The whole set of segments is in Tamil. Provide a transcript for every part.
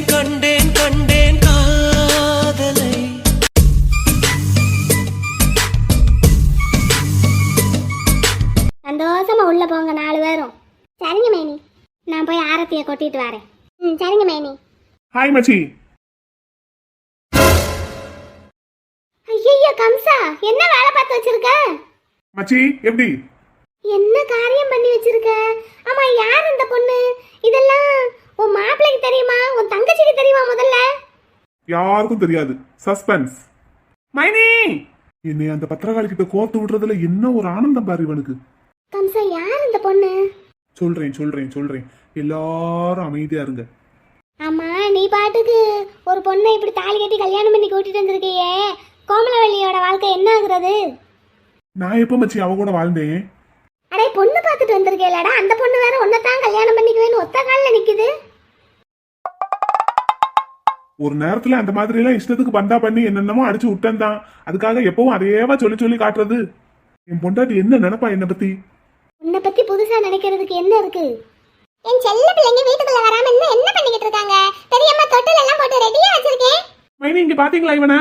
கண்டேன் கண்டேன் கண்டேன் காதலை. சந்தோஷமா உள்ள போங்க 4 பேரும். சரிங்க மேனி, நான் போய் ஆரத்தியை கொட்டிட்டு வரேன். சரிங்க மேனி. ஹாய் மச்சி. ஐயோ கம்சா, என்ன வேலை பார்த்து வச்சிருக்க? மச்சி எப்படி? என்ன காரியம் பண்ணி வச்சிருக்க? ஆமா, யார் இந்த பொண்ணு? இதெல்லாம் உன் மாப்பிள்ளைக்கு தெரியுமா? உன் தங்கச்சிக்கு தெரியுமா? முதல்ல யாருக்கும் தெரியாது. சஸ்பென்ஸ். மைனி, என்னை அந்த பத்திரகாளி கிட்ட கோர்த்து விடுறதுல என்ன ஒரு ஆனந்தம் பாரு இவனுக்கு. கம்சா, யார் இந்த பொண்ணு? சொல்றேன் சொல்றேன் சொல்றேன், எல்லாரும் அமைதியா இருங்க. ஆமா, நீ பாட்டுக்கு ஒரு பொண்ணை இப்படி தாலி கட்டி கல்யாணம் பண்ணி கூட்டிட்டு வந்திருக்கியே, கோமலவல்லியோட வாழ்க்கை என்ன ஆகுறது? நான் எப்ப மச்சி அவ கூட வாழ்ந்தேன்? அடே, பொண்ணு பார்த்துட்டு வந்திருக்கேலடா, அந்த பொண்ணு வேற ஒன்னதான் கல்யாணம் பண்ணிக்குவேன்னு ஒத்த காலில் நிக்குது. ஒரு நேரத்துல அந்த மாதிரி எல்லாம் இஷ்டத்துக்கு பந்தா பண்ணி என்னென்னமோ அடிச்சு விட்டேன் தான். அதுக்காக எப்பவும் அதையேவா சொல்லி சொல்லி காட்டுறது? என் பொண்டாட்டி என்ன நினைப்பா என்ன பத்தி? உன்னை பத்தி புதுசா நினைக்கிறதுக்கு என்ன இருக்கு? என் செல்ல பிள்ளைங்க வீட்டுக்குள்ள வராம என்ன பண்ணிக்கிட்டு இருக்காங்க? பெரியம்மா தொட்டில் எல்லாம் போட்டு ரெடியா வச்சிருக்கேன். மைனி, இங்க பாத்தீங்களா இவனா?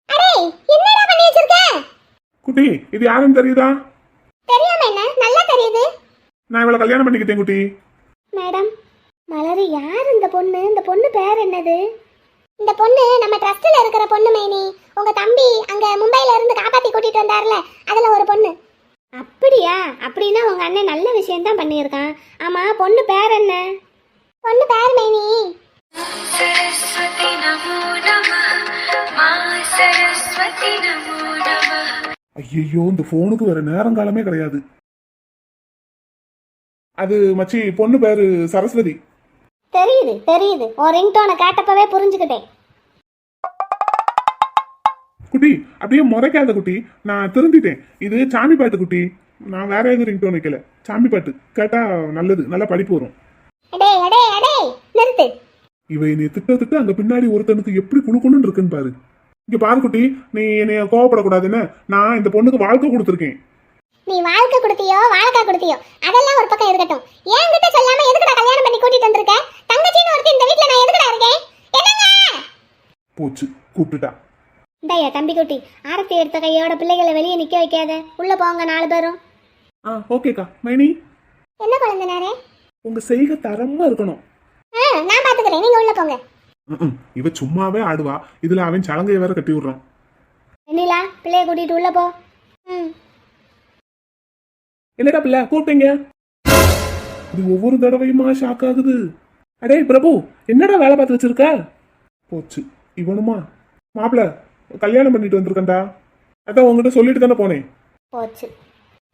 அடே, என்னடா பண்ணி வச்சிருக்க? குட்டி, இது யாருன்னு தெரியுதா? தெரியாம என்ன, நல்லா தெரியுது. நான் இவளை கல்யாணம் பண்ணிக்கிட்டேன் குட்டி. மேடம், மலரு, யார் இந்த பொண்ணு? இந்த பொண்ணு பேர் என்னது? இந்த பொண்ணு நம்ம ட்ரஸ்ட்ல இருக்கிற பொண்ணு மேனி. உங்க தம்பி அங்க மும்பைல இருந்து காப்பாத்தி கூட்டிட்டு வந்தார்ல, அதுல ஒரு பொண்ணு. அப்படியா? அப்படின்னா உங்க அண்ணன் நல்ல விஷயம் தான் பண்ணியிருக்கான். ஆமா, பொண்ணு பேர் என்ன? பொண்ணு பேர் மேனி सरस्वती नमो नमः मां सरस्वती नमो नमः. ஐயோ, இந்த போனுக்கு வேற நேரங்காலமே கிடையாது. அது மச்சி, பொண்ணு பேரு சரஸ்வதி. தெரியுது தெரியுது, ஒரு ரிங்டோனை கேட்டப்பவே புரிஞ்சுக்கிட்டேன். குட்டி, அப்படியே முறைக்காத குட்டி, நான் திருந்திட்டேன். இது சாமி பாட்டு குட்டி, நான் வேற எதுவும் ரிங்டோன் வைக்கல. சாமி பாட்டு கேட்டா நல்லது, நல்லா படிப்பு வரும். அடே அடே அடே, நிறுத்து. இவ என்னை திட்ட அங்க பின்னாடி ஒருத்தனுக்கு எப்படி குழுக்குன்னு இருக்குன்னு பாரு. இங்க பாரு குட்டி, நீ என்னைய கோவப்படக்கூடாதுன்னு நான் இந்த பொண்ணுக்கு வாழ்க்கை கொடுத்துருக்கேன். நீ வாழ்க்கை கொடுத்தியோ வாழ்க்கை கொடுத்தியோ அதெல்லாம் ஒரு பக்கம் இருக்கட்டும். என்கிட்ட சொல்லாம எதுக்குடா கல்யாணம் பண்ணி கூட்டிட்டு வந்திருக்க? தங்கச்சின்னு ஒருத்தி இந்த வீட்ல நான் எதுக்குடா இருக்கேன்? என்னங்க? போச்சு, கூப்பிட்டுட்டா. இந்தயா தம்பி குட்டி, ஆரத்தி எடுத்த கையோட பிள்ளைகளை வெளியே நிக்க வைக்காத. உள்ள போங்க 4 பேரும். ஓகேக்கா. மைனி, என்ன குழந்தைனாரே? உங்க செய்கை தரமா இருக்கணும். நான் பாத்துக்கிறேன், நீங்க உள்ள போங்க. இவ சும்மாவே ஆடுவா, இதுல அவன் சலங்கைய வேற கட்டி விடுறான். வெண்ணிலா, பிள்ளைய கூட்டிட்டு உள்ள போ. என்னடா பிள்ளை கூப்பிட்டீங்க? இது ஒவ்வொரு தடவையுமா ஷாக் ஆகுது. அடே பிரபு, என்னடா வேலை பார்த்து வச்சிருக்க? போச்சு, இவனுமா? மாப்பிள்ள கல்யாணம் பண்ணிட்டு வந்திருக்கேன்டா. அதான் உங்ககிட்ட சொல்லிட்டு தானே போனேன். போச்சு.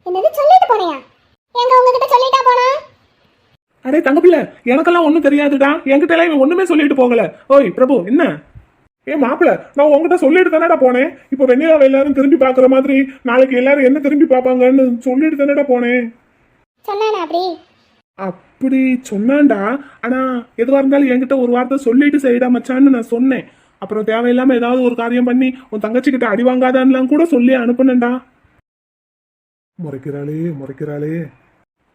என்னது சொல்லிட்டு போனியா? எங்க உங்ககிட்ட சொல்லிட்டா போனா? அடே தங்க பிள்ளை, எனக்கெல்லாம் ஒண்ணும் தெரியாதுடா. என்கிட்ட எல்லாம் இவன் ஒண்ணுமே சொல்லிட்டு போகல. ஓய் பிரபு, என்ன? மாப்பிள்ள, நான் உங்ககிட்ட சொல்லிட்டு தானடா போனேன். இப்போ வெண்ணிலாவை எல்லாரும் திரும்பி பாக்குற மாதிரி நாளைக்கு எல்லாரும் என்ன திரும்பி பாப்பாங்கன்னு சொல்லிட்டு தானடா போனேன். சொன்னானே அப்படி? அப்படி சொன்னான்டா. ஆனா எதுவா இருந்தாலும் என்கிட்ட ஒரு வார்த்தை சொல்லிட்டு செய்டா மச்சான்னு நான் சொன்னேன். அப்புறம் தேவையில்லாம ஏதாவது ஒரு காரியம் பண்ணி உன் தங்கச்சி கிட்ட அடி வாங்காதான்லாம் கூட சொல்லி அனுப்புனேன்டா. முறைக்கிறாளே முறைக்கிறாளே.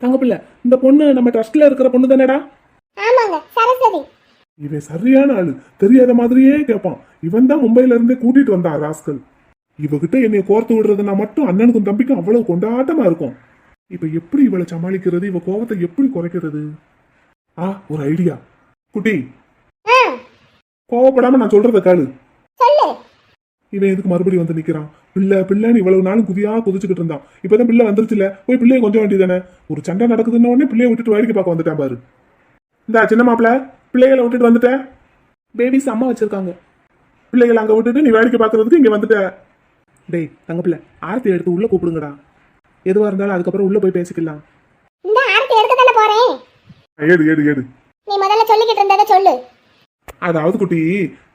தங்கப்பிள்ள, இந்த பொண்ணு நம்ம ட்ரஸ்ட்ல இருக்கிற பொண்ணு தானேடா? ஆமாங்க, சரஸ்வதி. இவன் சரியான ஆளு, தெரியாத மாதிரியே கேட்பான். இவன் தான் மும்பைல இருந்தே கூட்டிட்டு வந்தான் ராஸ்கல். இவகிட்ட என்னைய கோர்த்து விடுறதுனா மட்டும் அண்ணனுக்கும் தம்பிக்கும் அவ்வளவு கொண்டாட்டமா இருக்கும். இப்ப எப்படி இவளை சமாளிக்கிறது? இவ கோபத்தை எப்படி குறைக்கிறது? ஒரு ஐடியா. குட்டி, கோவப்படாம நான் சொல்றத கேளு. இவன் எதுக்கு மறுபடியும் வந்து நிக்கிறான்? பிள்ளை பிள்ளைன்னு இவ்வளவு நாளும் குதியா குதிச்சுக்கிட்டு இருந்தான். இப்பதான் பிள்ளை வந்துருச்சுல, போய் பிள்ளைய கொஞ்சம் வேண்டியதானே. ஒரு சண்டை நடக்குதுன்னு உடனே பிள்ளைய விட்டுட்டு வேடிக்கை பார்க்க வந்துட்டான் பாரு. இந்த சின்ன மாப்பிள்ள, பிள்ளைகளை விட்டுட்டு வந்துட்ட. பேபிஸ் அம்மா வச்சிருக்காங்க. பிள்ளைகளை அங்க விட்டுட்டு நீ வேடிக்கை பார்க்கறதுக்கு இங்க வந்துட்ட. டேய் தங்க பிள்ளை, ஆரத்தி எடுத்து உள்ள கூப்பிடுங்கடா. எதுவா இருந்தாலும் அதுக்கப்புறம் உள்ள போய் பேசிக்கலாம். இந்த ஆரத்தி எடுக்க தானே போறேன். ஏடு ஏடு ஏடு. நீ முதல்ல சொல்லிக்கிட்டு இருந்தத சொல்லு. அதாவது குட்டி,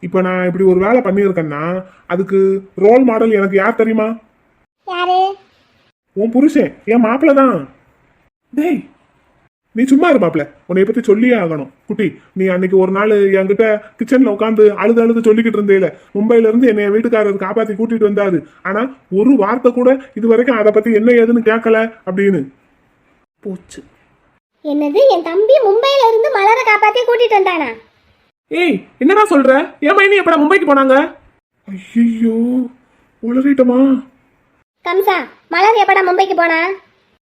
இப்ப நான் இப்படி ஒரு வேலை பண்ணியிருக்கேன்னா அதுக்கு ரோல் மாடல் எனக்கு யார் தெரியுமா? யாரு? உன் புருஷன், என் மாப்பிள்ள தான். டேய் நீ சும்மா இரு மாப்பிள்ள, உன்னை பத்தி சொல்லியே ஆகணும். குட்டி, நீ அன்னைக்கு ஒரு நாள் என்கிட்ட கிச்சன்ல உட்காந்து அழுது அழுது சொல்லிக்கிட்டு இருந்தேல, மும்பைல இருந்து என்னைய வீட்டுக்காரர் காப்பாத்தி கூட்டிட்டு வந்தாரு, ஆனா ஒரு வார்த்தை கூட இது வரைக்கும் அதை பத்தி என்ன ஏதுன்னு கேட்கல அப்படின்னு. போச்சு. என்னது, என் தம்பி மும்பையில இருந்து மலரை காப்பாத்தி கூட்டிட்டு வந்தானா? ஏய் என்னடா சொல்ற? ஏன் மைனி எப்படா மும்பைக்கு போனாங்க? ஐயோ உளறிட்டமா. கம்சா, மலர் எப்படா மும்பைக்கு போனா?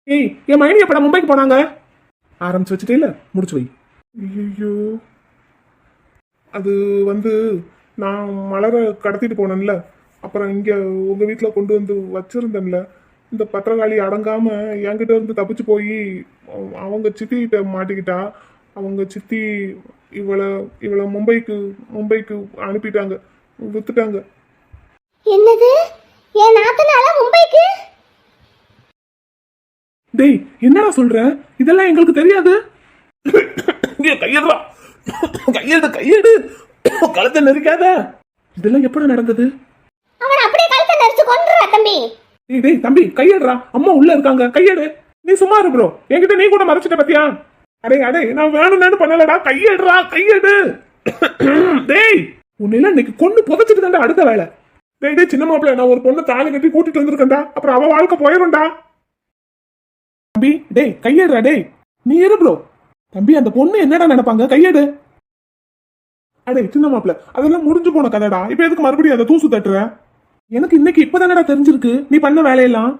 ஏய் என் மைனி எப்படா மும்பைக்கு போனாங்க? ஆரம்பிச்சு வச்சுட்டே இல்ல, முடிச்சு வை. ஐயோ அது வந்து நான் மலரை கடத்திட்டு போனேன்ல, அப்புறம் இங்க உங்க வீட்டுல கொண்டு வந்து வச்சிருந்தேன்ல, இந்த பத்திரகாளி அடங்காம என்கிட்ட இருந்து தப்பிச்சு போய் அவங்க சித்திகிட்ட மாட்டிக்கிட்டா. அவங்க சித்தி இவளை இவளை மும்பைக்கு அனுப்பிட்டாங்க, வித்துட்டாங்க. என்னது, என் நாத்தனால மும்பைக்கு? டேய் என்னடா சொல்ற? இதெல்லாம் எங்களுக்கு தெரியாது. கையெடுறா, கையெடு, கழுத்தை நெரிக்காத. இதெல்லாம் எப்படி நடந்தது? அவன் அப்படியே கழுத்தை நெரிச்சு கொன்றுறா தம்பி. டேய் தம்பி கையெடுறா, அம்மா உள்ள இருக்காங்க, கையெடு. நீ சும்மா இரு ப்ரோ, என்கிட்ட நீ கூட மறைச்சிட்ட பத்தியா? அடே நான் வேணும்னு பண்ணலடா, கையெடுறா கையெடு. டேய் உன்னையெல்லாம் இன்னைக்கு கொண்டு புதைச்சிட்டு தாண்டா அடுத்த வேலை. டேய் சின்ன மாப்பிள்ள, நான் ஒரு பொண்ணு தாலி கட்டி கூட்டிட்டு வந்திருக்கேன்டா, அப்புறம் அவ வாழ்க்கை போயிரும்டா. தம்பி டேய் கையெடுறா. டேய் நீ இரு ப்ரோ. தம்பி அந்த பொண்ணு என்னடா நினைப்பாங்க, கையெடு. அடே சின்ன மாப்பிள்ள, அதெல்லாம் முடிஞ்சு போன கதைடா, இப்ப எதுக்கு மறுபடியும் அதை தூசு தட்டுற? எனக்கு இன்னைக்கு இப்பதானடா தெரிஞ்சிருக்கு நீ பண்ண வேலையெல்லாம்.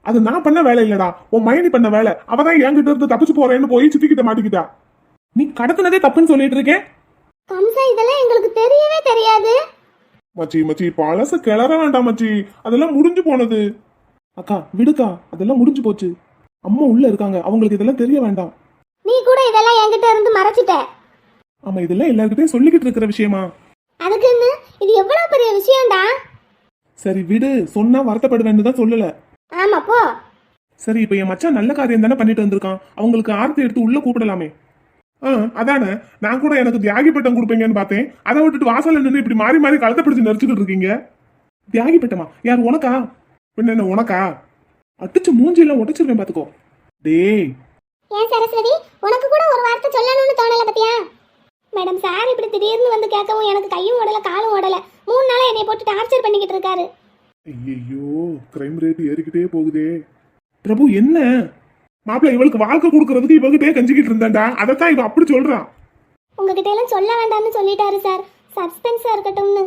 அது நான் பண்ண வேலை இல்லடா, உன் மைனி பண்ண வேலை. அவதான் என்கிட்ட இருந்து தப்பிச்சு போறேன்னு போய் சித்திக்கிட்ட மாட்டிக்கிட்டா. நீ கடத்தினதே தப்புன்னு சொல்லிட்டு இருக்கேன். கம்சா, இதெல்லாம் எங்களுக்கு தெரியவே தெரியாது. மச்சி பழச கிளற வேண்டாம் மச்சி, அதெல்லாம் முடிஞ்சு போனது. அக்கா விடுக்கா, அதெல்லாம் முடிஞ்சு போச்சு. அம்மா உள்ள இருக்காங்க, அவங்களுக்கு இதெல்லாம் தெரிய வேண்டாம். நீ கூட இதெல்லாம் என்கிட்ட இருந்து மறைச்சிட்ட. ஆமா இதெல்லாம் எல்லார்கிட்டயும் சொல்லிக்கிட்டு இருக்கிற விஷயமா? அதுக்குன்னு இது எவ்வளவு பெரிய விஷயம்டா. சரி விடு, சொன்னா வருத்தப்படுவேன்னு தான் சொல்லல. ஆமா போ. சரி இப்ப என் மச்சான் நல்ல காரியம் தானே பண்ணிட்டு வந்திருக்கான், அவங்களுக்கு ஆர்த்தி எடுத்து உள்ள கூப்பிடலாமே. அதானே, நான் கூட எனக்கு தியாகி பட்டம் கொடுப்பீங்கன்னு பார்த்தேன், அதை விட்டுட்டு வாசல்ல நின்று இப்படி மாறி மாறி கழுத்தை பிடிச்சு நெரிச்சுக்கிட்டு இருக்கீங்க. தியாகி பட்டமா? யார் உனக்கா? பின்ன என்ன உனக்கா? அடிச்சு மூஞ்சியெல்லாம் உடைச்சிருவேன் பாத்துக்கோ. டேய் ஏன் சரஸ்வதி, உனக்கு கூட ஒரு வார்த்தை சொல்லணும்னு தோணல பத்தியா? மேடம் சார் இப்படி திடீர்னு வந்து கேட்கவும் எனக்கு கையும் ஓடல காலும் ஓடல. 3 நாளா என்னை போட்டு டார்ச்சர் பண்ணிக்கிட்டு இருக்காரு. ஐயோ கிரைம் ரேட் ஏறிக்கிட்டே போகுதே. பிரபு என்ன மாப்பிள்ள, இவளுக்கு வாழ்க்கை கொடுக்கறதுக்கு இவகிட்டே கஞ்சிக்கிட்டு இருந்தாண்டா, அதைத்தான் இவ அப்படி சொல்றான். உங்ககிட்ட எல்லாம் சொல்ல வேண்டாம்னு சொல்லிட்டாரு சார், சஸ்பென்ஸா இருக்கட்டும்னு.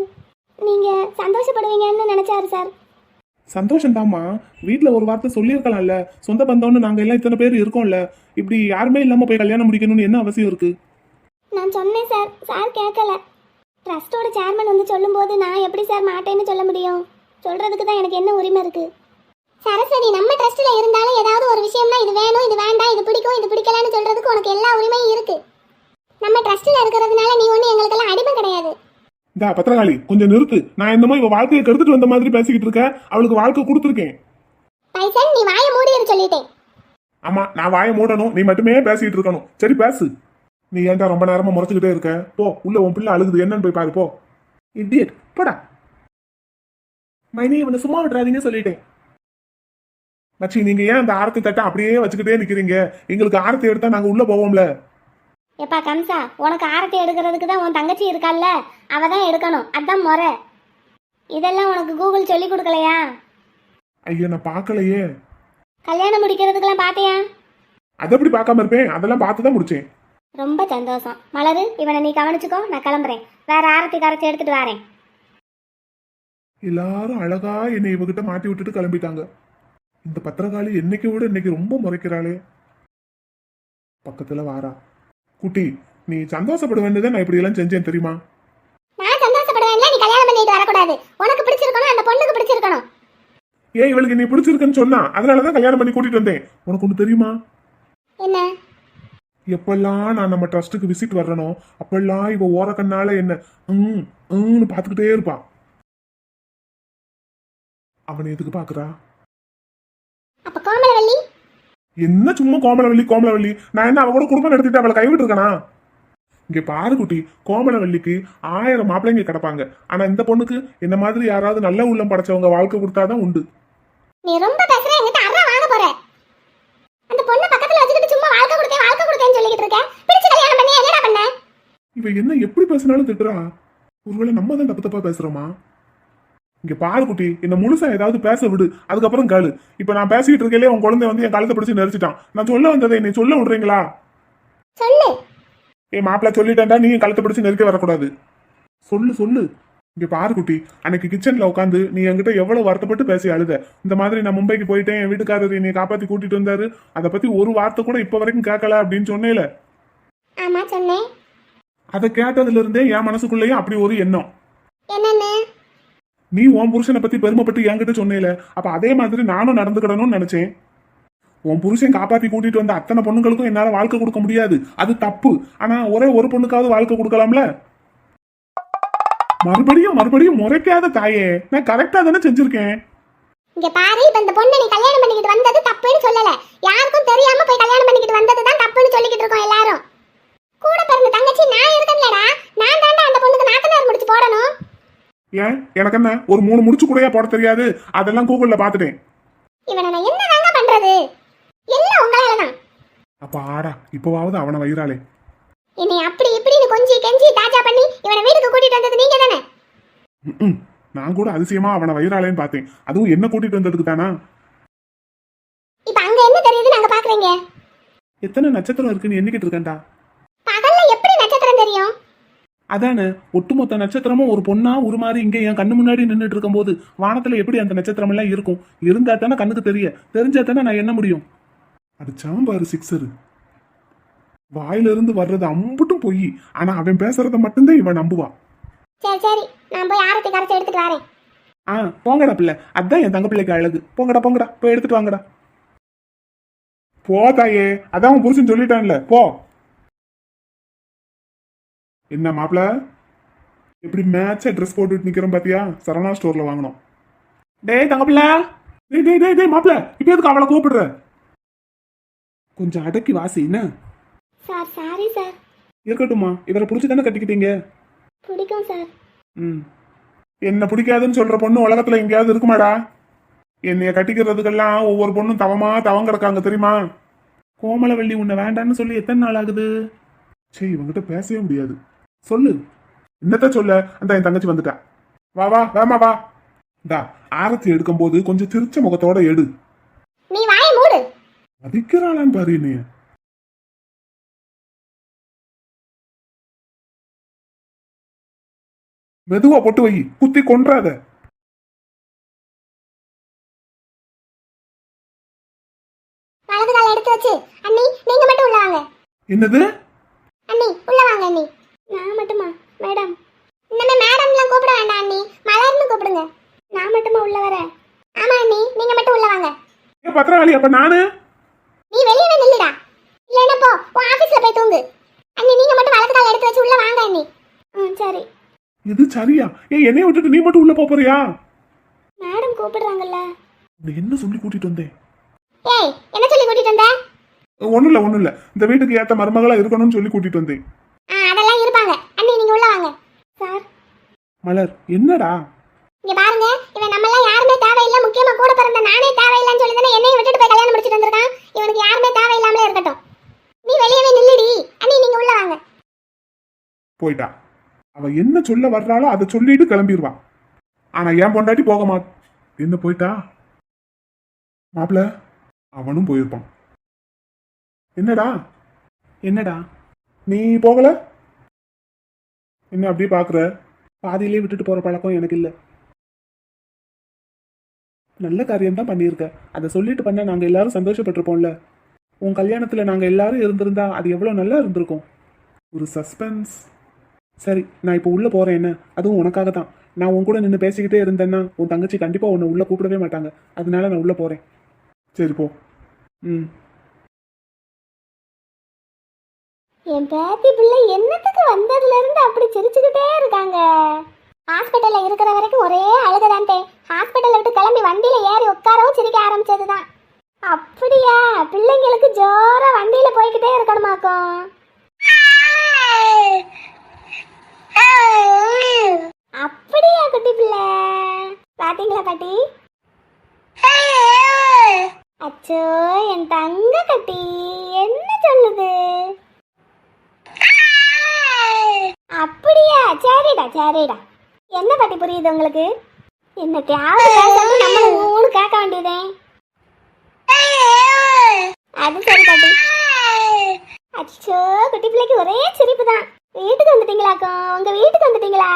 நீங்க சந்தோஷப்படுவீங்கன்னு நினைச்சாரு சார். சந்தோஷம் தாமா, வீட்டுல ஒரு வார்த்தை சொல்லியிருக்கலாம்ல, சொந்த பந்தம்னு நாங்க எல்லாம் இத்தனை பேர் இருக்கோம்ல, இப்படி யாருமே இல்லாம போய் கல்யாணம் முடிக்கணும்னு என்ன அவசியம் இருக்கு? நான் சொன்னேன் சார், சார் கேட்கல. ட்ரஸ்டோட சேர்மன் வந்து சொல்லும்போது நான் எப்படி சார் மாட்டேன்னு சொல்ல முடியும்? சொல்றதுக்கு தான் எனக்கு என்ன உரிமை இருக்கு? சரஸ்வதி, நம்ம ட்ரஸ்ட்ல இருந்தாலும் ஏதாவது ஒரு விஷயம்னா இது வேணும் இது வேண்டாம் இது பிடிக்கும் இது பிடிக்கலன்னு சொல்றதுக்கு உனக்கு எல்லா உரிமையும் இருக்கு. நம்ம ட்ரஸ்ட்ல இருக்கிறதுனால நீ ஒண்ணு எங்களுக்கெல்லாம் அடிமை கிடையாது. இந்த பத்திரகாளி கொஞ்சம் நிறுத்து. நான் என்னமோ இவ வாழ்க்கையை கெடுத்துட்டு வந்த மாதிரி பேசிக்கிட்டு இருக்க, அவளுக்கு வாழ்க்கை கொடுத்துருக்கேன். பைசன், நீ வாயை மூடிரு சொல்லிட்டேன். ஆமா நான் வாயை மூடணும், நீ மட்டுமே பேசிட்டு இருக்கணும். சரி பேசு. நீ ஏன்டா ரொம்ப நேரமா முறைச்சுக்கிட்டே இருக்க? போ உள்ள, உன் பிள்ளை அழுகுது, என்னன்னு போய் பாரு போ. இடியட் போடா. மைனி இவனை சும்மா விட்டுறாதீங்க சொல்லிட்டேன். மச்சி நீங்க ஏன் அந்த ஆரத்தி தட்டை அப்படியே வச்சுக்கிட்டே நிக்கிறீங்க? எங்களுக்கு ஆரத்தி எடுத்தா நாங்க உள்ள போவோம்ல. எப்பா கம்சா, உனக்கு ஆரத்தி எடுக்கிறதுக்கு தான் உன் தங்கச்சி இருக்கால்ல, அவ தான் எடுக்கணும், அதான் முறை. இதெல்லாம் உனக்கு கூகுள் சொல்லி கொடுக்கலையா? ஐயோ நான் பார்க்கலையே. கல்யாணம் முடிக்கிறதுக்கெல்லாம் பார்த்தியா? அதை எப்படி பார்க்காம இருப்பேன், அதெல்லாம் பார்த்து தான் முடிச்சேன். ரொம்ப சந்தோஷம். மலரு, இவனை நீ கவனிச்சுக்கோ, நான் கிளம்புறேன். வேற ஆரத்தி கரைச்சி எடுத்துட்டு வரேன். எல்லாரும் அழகா என்னை இவகிட்ட மாட்டி விட்டுட்டு கிளம்பிட்டாங்க. இந்த பத்திரகாளி என்னைக்கு விட இன்னைக்கு ரொம்ப முறைக்கிறாளே. பக்கத்துல வாரா. குட்டி நீ சந்தோஷப்பட வேண்டியதான், நான் இப்படி எல்லாம் செஞ்சேன் தெரியுமா? நான் சந்தோஷப்படுவேன்ல, நீ கல்யாணம் பண்ணிட்டு வரக்கூடாது. உனக்கு பிடிச்சிருக்கணும், அந்த பொண்ணுக்கு பிடிச்சிருக்கணும். ஏன் இவளுக்கு நீ பிடிச்சிருக்குன்னு சொன்னா அதனாலதான் கல்யாணம் பண்ணி கூட்டிட்டு வந்தேன். உனக்கு ஒண்ணு தெரியுமா? என்ன? எப்பெல்லாம் நான் நம்ம ட்ரஸ்ட்டுக்கு விசிட் வர்றனோ அப்பெல்லாம் இவ ஓர கண்ணால என்ன பாத்துக்கிட்டே இருப்பா. அவனை எதுக்கு பாக்குறா? அப்ப கோமலவள்ளி என்ன சும்மா கோமலவள்ளி, நான் என்ன அவ கூட குடும்பம் நடத்திட்டு அவளை கைவிட்டு இருக்கனா? இங்க பாரு குட்டி, கோமலவள்ளிக்கு 1000 மாப்பிள்ளைங்க கிடப்பாங்க. ஆனா இந்த பொண்ணுக்கு என்ன மாதிரி யாராவது நல்ல உள்ளம் படைச்சவங்க வாழ்க்கை கொடுத்தாதான் உண்டு. நீ ரொம்ப பேசுற, என்கிட்ட அற வாங்க போற. அந்த பொண்ணு பக்கத்துல வச்சுக்கிட்டு சும்மா வாழ்க்கை கொடுத்தேன்னு சொல்லிக்கிட்டு இருக்க. பிடிச்சு கல்யாணம் பண்ணி என்னடா பண்ண? இவ என்ன எப்படி பேசினாலும் திட்டுறா. ஒருவேளை நம்ம தான் தப்பு தப்பா பேசுறோமா? இங்க பாரு குட்டி, என்ன முழுசா ஏதாவது பேச விடு, அதுக்கப்புறம் கேளு. இப்ப நான் பேசிட்டு இருக்கே உன் குழந்தை வந்து என் கழுத்தை பிடிச்சு நெரிச்சிட்டான். நான் சொல்ல வந்ததை என்னை சொல்ல விடுறீங்களா? சொல்லு. மாப்பிள்ள சொல்லிட்டேன்டா, நீ கழுத்தை பிடிச்சு நெருக்க வரக்கூடாது. சொல்லு சொல்லு. இங்க பாரு குட்டி, அன்னைக்கு கிச்சன்ல உட்காந்து நீ என்கிட்ட எவ்வளவு வருத்தப்பட்டு பேசி அழுத. இந்த மாதிரி நான் மும்பைக்கு போயிட்டேன், என் வீட்டுக்காரர் என்னை காப்பாத்தி கூட்டிட்டு வந்தாரு, அதை பத்தி ஒரு வார்த்தை கூட இப்ப வரைக்கும் கேட்கல அப்படின்னு சொன்னேல. ஆமா சொன்னேன். அதை கேட்டதுல இருந்தே என் மனசுக்குள்ளேயும் அப்படி ஒரு எண்ணம். என்னன்னு? நீ உன் புருஷனை பத்தி பெருமைப்பட்டு என்கிட்ட சொன்னேல, அப்ப அதே மாதிரி நானும் நடந்துக்கிடணும்னு நினைச்சேன். உன் புருஷன் காப்பாத்தி கூட்டிட்டு வந்த அத்தனை பொண்ணுங்களுக்கும் என்னால வாழ்க்கை கொடுக்க முடியாது, அது தப்பு. ஆனா ஒரே ஒரு பொண்ணுக்காவது வாழ்க்கை கொடுக்கலாம்ல. மறுபடியும் மறுபடியும் முறைக்காத தாயே, நான் கரெக்டா தானே செஞ்சிருக்கேன். இங்க பாரு, இப்ப இந்த பொண்ணை நீ கல்யாணம் பண்ணிக்கிட்டு வந்தது தப்புன்னு சொல்லல, யாருக்கும் தெரியாம போய் கல்யாணம் பண்ணிக்கிட்டு வந்ததுதான் தப்புன்னு சொல்லிக்கிட்டு இருக்கோம் எல்லாரும். கூட பிறந்த தங்கச்சி நான் இருக்கேன்லடா, நான் தாண்டா அந்த பொண்ணுக்கு நாத்தனார் முடிச்சு போடணும். ஏன் எனக்கு என்ன ஒரு 3 முடிச்சு கூடயா போட தெரியாது? அதெல்லாம் கூகுள்ல பாத்துட்டேன். இவனை நான் என்னதாங்க பண்றது? எல்லாம் உங்களாலதான். அப்ப ஆடா, இப்பவாவது அவனை வயிறாளே. என்னை அப்படி இப்படின்னு கொஞ்சி கெஞ்சி தாஜா பண்ணி இவனை வீட்டுக்கு கூட்டிட்டு வந்தது நீங்க தானே? நான் கூட அதிசயமா அவனை வயிறாளேன்னு பார்த்தேன், அதுவும் என்ன கூட்டிட்டு வந்ததுக்கு தானா? இப்ப அங்க என்ன தெரியுது நாங்க பாக்குறீங்க? எத்தனை நட்சத்திரம் இருக்குன்னு எண்ணிக்கிட்டு இருக்கேன்டா. பகல்ல எப்படி நட்சத்திரம் தெரியும்? அதானே, ஒட்டுமொத்த நட்சத்திரமும் ஒரு பொண்ணா உருமாறி இங்க என் கண்ணு முன்னாடி நின்றுட்டு இருக்கும் போது வானத்துல எப்படி அந்த நட்சத்திரம் எல்லாம் இருக்கும்? இருந்தா தானே கண்ணுக்கு தெரிஞ்சா தானே நான் என்ன முடியும்? அது சாம்பாரு சிக்ஸரு. வாயில இருந்து வர்றது அம்புட்டும் போய், ஆனா அவன் பேசுறத மட்டும்தான் இவன் நம்புவா. சரி சரி, நான் போய் ஆரத்தி கரைச்சி எடுத்துட்டு வரேன். போங்கடா பிள்ளை, அதான் என் தங்க பிள்ளைக்கு அழகு. போங்கடா போங்கடா, போய் எடுத்துட்டு வாங்கடா. போ தாயே, அதான் உன் புருஷன் சொல்லிட்டான்ல, போ. என்ன மாப்பிள்ள, எப்படி மேட்சா ட்ரெஸ் போட்டுட்டு நிக்கிறோம் பாத்தியா? சரவணா ஸ்டோர்ல வாங்கணும். டேய் தங்க பிள்ளை, டேய் டேய் டேய் டேய் மாப்பிள்ள, இப்ப எதுக்கு அவளை கூப்பிடுற? கொஞ்சம் அடக்கி வாசி. என்ன சார்? Sorry sir. இருக்கட்டுமா, இவரை பிடிச்சி தானே கட்டிக்கிட்டீங்க? பிடிக்கும் சார். என்ன பிடிக்காதுன்னு சொல்ற பொண்ணு உலகத்துல எங்கேயாவது இருக்குமாடா? என்னைய கட்டிக்கிறதுக்கெல்லாம் ஒவ்வொரு பொண்ணும் தவம் கிடக்காங்க தெரியுமா? கோமலவள்ளி உன்னை வேண்டான்னு சொல்லி எத்தனை நாள் ஆகுது? சரி, இவங்கிட்ட பேசவே முடியாது. சொல்லு, என்னத்த சொல்ல? அந்த என் தங்கச்சி வந்துட்டா. வா வா வேமா வா. டா, ஆரத்தி எடுக்கும் போது கொஞ்சம் திருச்ச முகத்தோட எடு. நீ வாயை மூடு. மதிக்கிறாளான்னு பாரு என்னைய. மெதுவா பொட்டு வை, குத்தி கொன்றாத. வலது கால எடுத்து வச்சு, அண்ணி நீங்க மட்டும் உள்ள வாங்க. என்னது? அண்ணி உள்ள வாங்க. அண்ணி நான் மட்டுமா? மேடம், இன்னமே மேடம்லாம் கூப்பிட வேண்டாம் அண்ணி, மலர்னு கூப்பிடுங்க. நான் மட்டுமா உள்ள வரேன்? ஆமா அண்ணி, நீங்க மட்டும் உள்ள வாங்க. பத்திரகாளி, அப்ப நானு? நீ வெளியவே நில்லுடா, இல்லைன்னா போ உன் ஆபீஸ்ல போய் தூங்கு. அண்ணி நீங்க மட்டும் வலது கால எடுத்து வச்சு உள்ள வாங்க அண்ணி. சரி. இது சரியா? என்னைய விட்டுட்டு நீ மட்டும் உள்ள போறியா? மேடம் கூப்பிடுறாங்கல்ல. என்ன சொல்லி கூட்டிட்டு வந்தேன்? ஏய், என்ன சொல்லி கூட்டிட்டு வந்த? ஒண்ணும் இல்ல, இந்த வீட்டுக்கு ஏத்த மருமகளா இருக்கணும்னு சொல்லி கூட்டிட்டு வந்தேன். அதெல்லாம் இருப்பாங்க. அண்ணி நீங்க உள்ள வாங்க. சார். மலர், என்னடா? இங்க பாருங்க, இவன் நம்மெல்லாம் யாருமே தேவையில்லை, முக்கியமா கூட பிறந்த நானே தேவையில்லைன்னு சொல்லி தானே என்னையும் விட்டுட்டு போய் கல்யாணம் முடிச்சிட்டு வந்திருக்கான். இவனுக்கு யாருமே தேவையில்லாமலே இருக்கட்டும். நீ வெளியவே நில்லுடி. அண்ணி நீங்க உள்ள வாங்க. போயிட்டா. அவ என்ன சொல்ல வர்றாளோ அதை சொல்லிட்டு கிளம்பிடுவா. ஆனா ஏன் பொண்டாட்டி போக மாட். என்ன போயிட்டா? மாப்பிள்ள, அவனும் போயிருப்பான். என்னடா நீ போகல? என்ன அப்படியே பாக்குற? பாதியிலே விட்டுட்டு போற பழக்கம் எனக்கு இல்ல. நல்ல காரியம் தான் பண்ணியிருக்க. அதை சொல்லிட்டு பண்ண நாங்க எல்லாரும் சந்தோஷப்பட்டிருப்போம்ல. உன் கல்யாணத்துல நாங்க எல்லாரும் இருந்திருந்தா அது எவ்வளவு நல்லா இருந்திருக்கும். ஒரு சஸ்பென்ஸ். சரி, நான் இப்போ உள்ள போறேன். என்ன, அதுவும் உனக்காக தான். நான் உன் கூட நின்று பேசிக்கிட்டே இருந்தேன்னா உன் தங்கச்சி கண்டிப்பா உன்னை உள்ள கூப்பிடவே மாட்டாங்க. அதனால நான் உள்ள போறேன். சரி போ. என் பேத்தி பிள்ளை என்னத்துக்கு வந்ததுல இருந்து அப்படி சிரிச்சுக்கிட்டே இருக்காங்க. ஹாஸ்பிட்டல்ல இருக்கிற வரைக்கும் ஒரே அழுகதான்ட்டே. ஹாஸ்பிட்டல்ல விட்டு கிளம்பி வண்டியில ஏறி உட்காரவும் சிரிக்க ஆரம்பிச்சதுதான். அப்படியா? பிள்ளைங்களுக்கு ஜோரா வண்டியில போய்கிட்டே இருக்கணுமாக்கும். அப்படியா குட்டி பிள்ளை? பாத்தீங்களா பாட்டி? அச்சோ, என் தங்க கட்டி என்ன சொல்லுது? அப்படியா? சரிடா. என்ன பாட்டி புரியுது உங்களுக்கு? என்னத்தையாவது நம்ம ஊனு கேட்க வேண்டியதே. அது சரி பாட்டி. அச்சோ, குட்டி பிள்ளைக்கு ஒரே சிரிப்பு தான். வீட்டுக்கு வந்துட்டீங்களாக்கும்? உங்க வீட்டுக்கு வந்துட்டீங்களா?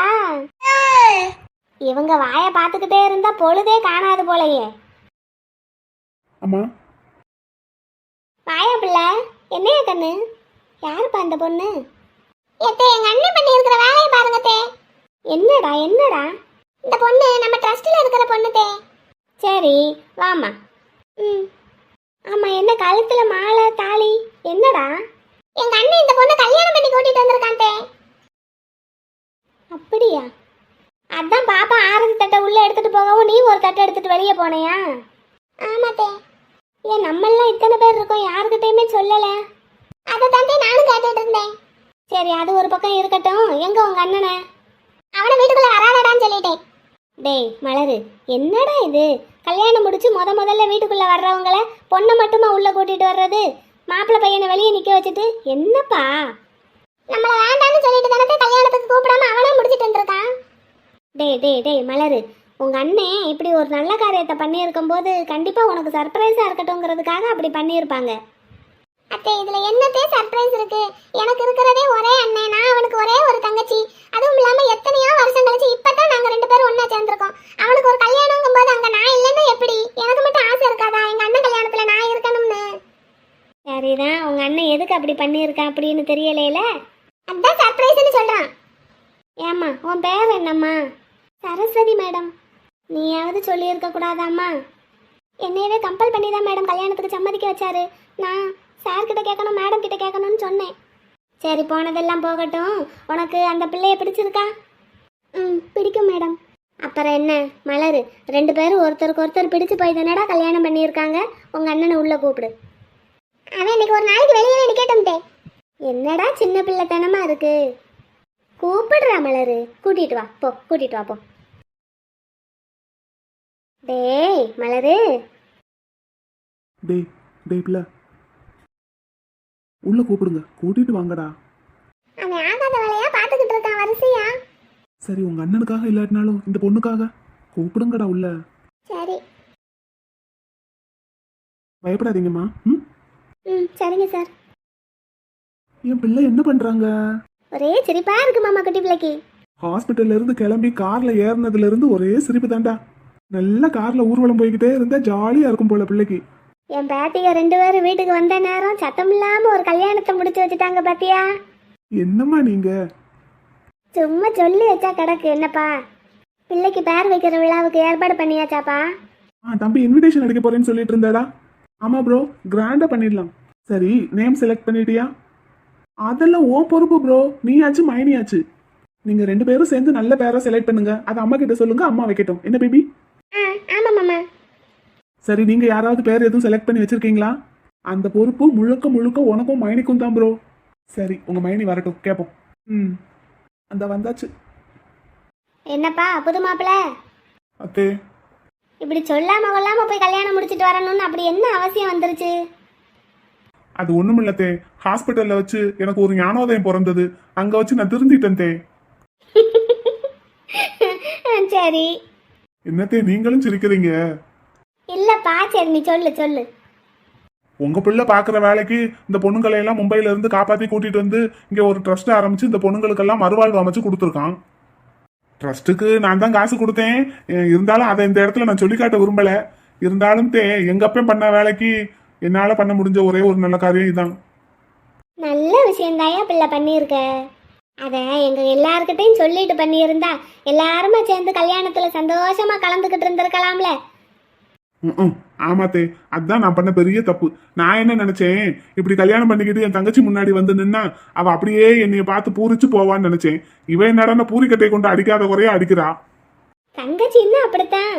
இவங்க வாயை பார்த்துக்கிட்டே இருந்தா பொழுதே காணாது போலயே. அம்மா வாயா பிள்ளை, என்னையா கண்ணு? யாருப்பா அந்த பொண்ணு? எத்தே, எங்க அண்ணன் பண்ணி இருக்கிற வேலையை பாருங்க தே. என்னடா என்னடா? இந்த பொண்ணு நம்ம ட்ரஸ்ட்ல இருக்கிற பொண்ணு தே. சரி வாமா. ம் ஆமா, என்ன கழுத்துல மாலை தாலி என்னடா? எங்க அண்ணன் இந்த பொண்ணை கல்யாணம் பண்ணி கூட்டிட்டு வந்திருக்கான் தே. அப்படியா? அதான் பாப்பா ஆரத்தி தட்டை உள்ள எடுத்துட்டு போகவும் நீ ஒரு தட்டை எடுத்துட்டு வெளியே போனையா? ஆமா தே. ஏன் நம்மளாம் இத்தனை பேர் இருக்கோம், யாருக்கிட்டையுமே சொல்லல. அதை தாண்டி நானும் கேட்டுட்டு இருந்தேன். சரி, அது ஒரு பக்கம் இருக்கட்டும். எங்க உங்க அண்ணனை? அவனை வீட்டுக்குள்ள வராதடான்னு சொல்லிட்டேன். டேய் மலரு, என்னடா இது? கல்யாணம் முடிச்சு முதல்ல வீட்டுக்குள்ள வர்றவங்கள பொண்ணை மட்டுமா உள்ள கூட்டிட்டு வர்றது? மாப்பிள்ளை பையனை வெளியே நிக்க வச்சுட்டு என்னப்பா? நம்மள வேண்டான்னு சொல்லிட்டு தானே கல்யாணத்துக்கு கூப்பிடாம அவனே முடிச்சிட்டு வந்திருக்கான். டேய் டேய் டேய் மலரு, உங்க அண்ணன் இப்படி ஒரு நல்ல காரியத்தை பண்ணியிருக்கும் போது கண்டிப்பா உனக்கு சர்ப்ரைஸா இருக்கட்டும்ங்கிறதுக்காக அப்படி பண்ணியிருப்பாங்க. அத்தை, இதுல என்னத்தே சர்ப்ரைஸ் இருக்கு? எனக்கு இருக்கிறதே ஒரே அண்ணன், நான் அவனுக்கு ஒரே ஒரு தங்கச்சி. அதுவும் இல்லாம எத்தனையோ வருஷம் கழிச்சு இப்பதான் நாங்க 2 பேரும் ஒண்ணா சேர்ந்திருக்கோம். அவனுக்கு ஒரு கல்யாணங்கும் போது அங்க நான் இல்லைன்னா எப்படி? எனக்கு மட்டும் ஆசை இருக்காதா எங்க அண்ணன் கல்யாணத்துல நான் இருக்கணும்னு? சரிதான், உங்க அண்ணன் எதுக்கு அப்படி பண்ணியிருக்கான் அப்படின்னு தெரியலையில, அதான் சர்ப்ரைஸ்னு சொல்றான். ஏம்மா, உன் பேர் என்னம்மா? சரஸ்வதி மேடம். நீயாவது சொல்லியிருக்க கூடாதாம்மா? என்னையவே கம்பல் பண்ணி தான் மேடம் கல்யாணத்துக்கு சம்மதிக்க வச்சாரு. நான் சார்கிட்ட கேட்கணும், மேடம் கிட்ட கேட்கணும்னு சொன்னேன். சரி, போனதெல்லாம் போகட்டும். உனக்கு அந்த பிள்ளைய பிடிச்சிருக்கா? பிடிக்கும் மேடம். அப்புறம் என்ன மலரு, 2 பேரும் ஒருத்தருக்கு ஒருத்தர் பிடிச்சு போய் தானடா கல்யாணம் பண்ணியிருக்காங்க. உங்க அண்ணனை உள்ள கூப்பிடு. அவன் இன்னைக்கு ஒரு நாளைக்கு வெளியே நிக்கட்டும்டே. என்னடா சின்ன பிள்ளைத்தனமா இருக்கு? கூப்பிடுறா மலரு, கூட்டிட்டு வா போ, கூட்டிட்டு வா போ. டேய் மலரு. டேய் டேய் பிள்ளை, உள்ள கூப்பிடுங்க, கூட்டிட்டு வாங்கடா. அவன் ஆகாத வேலையா பாத்துக்கிட்டு இருக்கான் வரிசையா. சரி, உங்க அண்ணனுக்காக இல்லாட்டினாலும் இந்த பொண்ணுக்காக கூப்பிடுங்கடா உள்ள. சரி. பயப்படாதீங்கம்மா. சரிங்க சார். என் பிள்ளை என்ன பண்றாங்க? ஒரே சிரிப்பா இருக்கு மாமா குட்டி பிள்ளைக்கு. ஹாஸ்பிட்டல்ல இருந்து கிளம்பி கார்ல ஏறினதுல இருந்து ஒரே சிரிப்பு தாண்டா. நல்ல கார்ல ஊர்வலம் போய்கிட்டே இருந்தா ஜாலியா இருக்கும் போல பிள்ளைக்கு. என் பேத்திக 2 பேரும் வீட்டுக்கு வந்த நேரம் சத்தம் இல்லாம ஒரு கல்யாணத்தை முடிச்சு வச்சுட்டாங்க பாத்தியா? என்னம்மா நீங்க? சும்மா சொல்லி வச்சா கிடக்கு. என்னப்பா, பிள்ளைக்கு பேர் வைக்கிற விழாவுக்கு ஏற்பாடு பண்ணியாச்சாப்பா? தம்பி இன்விடேஷன் அடிக்க போறேன்னு சொல்லிட்டு இருந்தாடா. ஆமா ப்ரோ, கிராண்டா பண்ணிடலாம். சரி, நேம் செலக்ட் பண்ணிட்டியா? அதெல்லாம் ஓ பொறுப்பு ப்ரோ, நீயாச்சு மைனியாச்சு. நீங்க 2 பேரும் சேர்ந்து நல்ல பேரை செலக்ட் பண்ணுங்க. அதை அம்மா கிட்ட சொல்லுங்க, அம்மா வைக்கட்டும். என்ன பேபி? ஆமா மாமா. சரி, நீங்க யாராவது பேர் எதுவும் செலக்ட் பண்ணி வச்சிருக்கீங்களா? அந்த பொறுப்பு முழுக்க உனக்கும் மைனிக்கும் தான் ப்ரோ. சரி, உங்க மைனி வரட்டும், கேட்போம். அந்த வந்தாச்சு. என்னப்பா புது மாப்பிள்ள? அத்தே, இப்படி சொல்லாம கொள்ளாம போய் கல்யாணம் முடிச்சிட்டு வரணும்னு அப்படி என்ன அவசியம் வந்துருச்சு? அது ஒண்ணும் இல்லத்தே, ஹாஸ்பிட்டல்ல வச்சு எனக்கு ஒரு ஞானோதயம் பிறந்தது. அங்க வச்சு நான் திருந்திட்டேன் தே. சரி. என்னத்தே நீங்களும் சிரிக்கிறீங்க? இல்லப்பா, சரி நீ சொல்லு சொல்லு. உங்க பிள்ளை பாக்குற வேலைக்கு இந்த பொண்ணுங்களை எல்லாம் மும்பைல இருந்து காப்பாத்தி கூட்டிட்டு வந்து இங்க ஒரு ட்ரஸ்ட் ஆரம்பிச்சு இந்த பொண்ணுங்களுக்கெல்லாம் மறுவாழ்வு அமைச்சு கொடுத்துருக்கான். ட்ரஸ்ட்டுக்கு நான் தான் காசு கொடுத்தேன். இருந்தாலும் அதை இந்த இடத்துல நான் சொல்லிக்காட்ட விரும்பல. இருந்தாலும் எங்க அப்பன் பண்ண வேலைக்கு என்னால பண்ண முடிஞ்ச ஒரே ஒரு நல்ல காரியம் இதான். நல்ல விஷயம் தாயா பிள்ளை பண்ணியிருக்க. அத எங்க எல்லார்கிட்டையும் சொல்லிட்டு பண்ணியிருந்தா எல்லாருமே சேர்ந்து கல்யாணத்துல சந்தோஷமா கலந்துகிட்டு இருந்திருக்கலாம்ல. ஆமாத்தே, அதான் நான் பண்ண பெரிய தப்பு. நான் என்ன நினைச்சேன், இப்படி கல்யாணம் பண்ணிக்கிட்டு என் தங்கச்சி முன்னாடி வந்து நின்னா அவ அப்படியே என்னைய பார்த்து பூரிச்சு போவான்னு நினைச்சேன். இவன் என்னடா பூரிக்கட்டை கொண்டு அடிக்காத குறையா அடிக்கிறா. தங்கச்சின்னா அப்படித்தான்.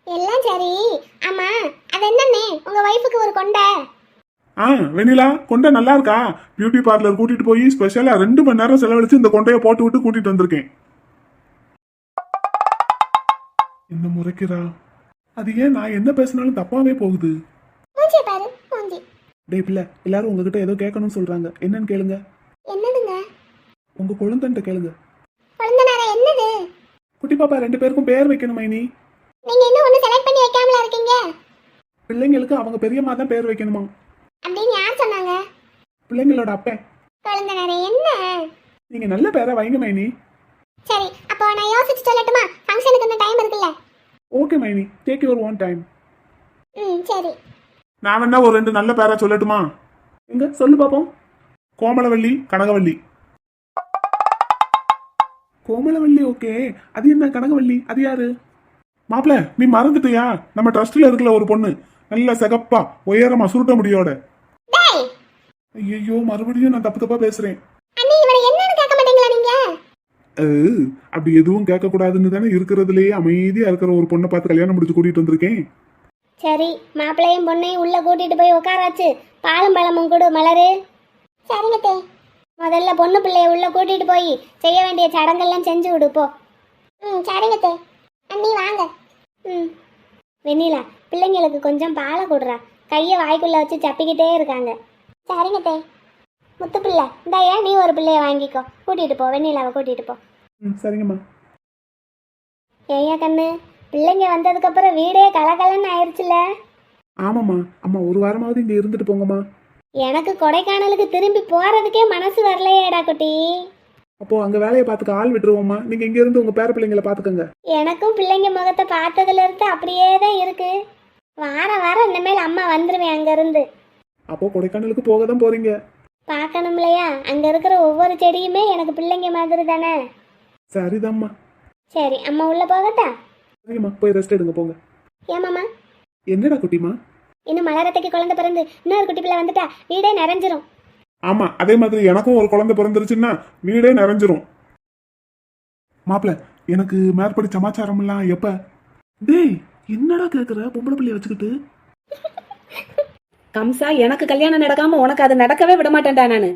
எல்லாம் சரி. ஆமா, அது என்னன்னே உங்க வைஃபுக்கு ஒரு கொண்டை? வெண்ணிலா, கொண்டை நல்லா இருக்கா? பியூட்டி பார்லர் கூட்டிட்டு போய் ஸ்பெஷலா 2 மணி நேரம் செலவழிச்சு இந்த கொண்டைய போட்டு விட்டு கூட்டிட்டு வந்திருக்கேன். என்ன முறைக்கிறா? அது ஏன் நான் என்ன பேசினாலும் தப்பாவே போகுது? டேய் பிள்ளை, எல்லாரும் உங்ககிட்ட ஏதோ கேட்கணும்னு சொல்றாங்க. என்னன்னு கேளுங்க. என்னதுங்க? உங்க குழந்தைன்ட்ட கேளுங்க. குழந்தைனாரே என்னது? குட்டி பாப்பா 2 பேருக்கும் பேர் வைக்கணும் மைனி. நீங்க இன்னும் ஒண்ணு செலக்ட் பண்ணி வைக்காமல இருக்கீங்க? பிள்ளைங்களுக்கு அவங்க பெரியம்மா தான் பேர் வைக்கணுமா? அப்படின்னு யார் சொன்னாங்க? பிள்ளைங்களோட அப்பன். கொழுந்தனாரே என்ன? நீங்க நல்ல பேரை வைங்க மைனி. சரி, அப்போ நான் யோசிச்சு சொல்லட்டுமா? ஃபங்க்ஷனுக்கு இன்னும் டைம் இருக்குல்ல? ஓகே மைனி, டேக் யுவர் ஓன் டைம். சரி. நான் வேணா ஒரு 2 நல்ல பேரா சொல்லட்டுமா? எங்க சொல்லு பாப்போம். கோமலவள்ளி, கனகவள்ளி. கோமலவள்ளி ஓகே, அது என்ன கனகவள்ளி? அது யாரு? மாப்பிள்ள, நீ மறந்துட்டியா? நம்ம ட்ரஸ்ட்ல இருக்கல ஒரு பொண்ணு, நல்ல சிகப்பா உயரமா சுருட்ட முடியோட. டேய், ஐயோ, மறுபடியும் நான் தப்பு தப்பா பேசுறேன். அண்ணி இவனை என்னன்னு கேட்க மாட்டீங்களா நீங்க? அப்படி எதுவும் கேட்க கூடாதுன்னு தானே இருக்கிறதுலயே அமைதியா இருக்கிற ஒரு பொண்ணை பார்த்து கல்யாணம் முடிச்சு கூட்டிட்டு வந்திருக்கேன். சரி, மாப்பிள்ளையும் பொண்ணையும் உள்ள கூட்டிட்டு போய் உட்காராச்சு. பாலும் பழமும் கொடு மலரு. சரிங்க தே. முதல்ல பொண்ணு பிள்ளைய உள்ள கூட்டிட்டு போய் செய்ய வேண்டிய சடங்கெல்லாம் செஞ்சு விடு போ. சரிங்க தே. அண்ணி வாங்க. வெண்ணிலா, பிள்ளைங்களுக்கு கொஞ்சம் பாலை கொடுறா. கையை வாய்க்குள்ள வச்சு சப்பிக்கிட்டே இருக்காங்க. சரிங்க தே. முத்து பிள்ளை, இந்தாயா நீ ஒரு பிள்ளைய வாங்கிக்கோ. கூட்டிட்டு போ, வெண்ணிலாவை கூட்டிட்டு போ. சரிங்கம்மா. ஏய்யா கண்ணு, பிள்ளைங்க வந்ததுக்கு அப்புறம் வீடே கலகலன்னு ஆயிடுச்சுல. ஆமாம்மா, அம்மா ஒரு வாரமாவது இங்க இருந்துட்டு போங்கம்மா. எனக்கு கொடைக்கானலுக்கு திரும்பி போறதுக்கே மனசு வரலையேடா குட்டி. அப்போ அங்க வேலையை பார்த்துக்க ஆள் விட்டுருவோம்மா. நீங்க இங்க இருந்து உங்க பேர பிள்ளைங்களை பாத்துக்கோங்க. எனக்கும் பிள்ளைங்க முகத்தை பார்த்ததுல இருந்து அப்படியே தான் இருக்கு. வாரம் வாரம் இனிமேல் அம்மா வந்துருவேன் அங்க இருந்து. அப்போ கொடைக்கானலுக்கு போக தான் போறீங்க. பார்க்கணும் இல்லையா? அங்க இருக்கிற ஒவ்வொரு செடியுமே எனக்கு பிள்ளைங்க மாதிரி தானே. சரிதாம்மா. சரி, அம்மா உள்ள போகட்டா? சரிம்மா, போய் ரெஸ்ட் எடுங்க போங்க. ஏமாமா, என்னடா குட்டிமா? இன்னும் மலரத்தைக்கு குழந்தை பிறந்து இன்னொரு குட்டி பிள்ளை வந்துட்டா வீடே நிறைஞ்சிரும். ஆமா, அதே மாதிரி எனக்கும் ஒரு குழந்தை பிறந்துருச்சுன்னா வீடே நிறைஞ்சிரும். மாப்பிள்ள, எனக்கு மேற்படி சமாச்சாரம் எல்லாம் எப்ப? டேய், என்னடா கேக்குற பொம்பளை பிள்ளைய வச்சுக்கிட்டு? கம்சா, எனக்கு கல்யாணம் நடக்காம உனக்கு அது நடக்கவே விட மாட்டேன்டா நானு.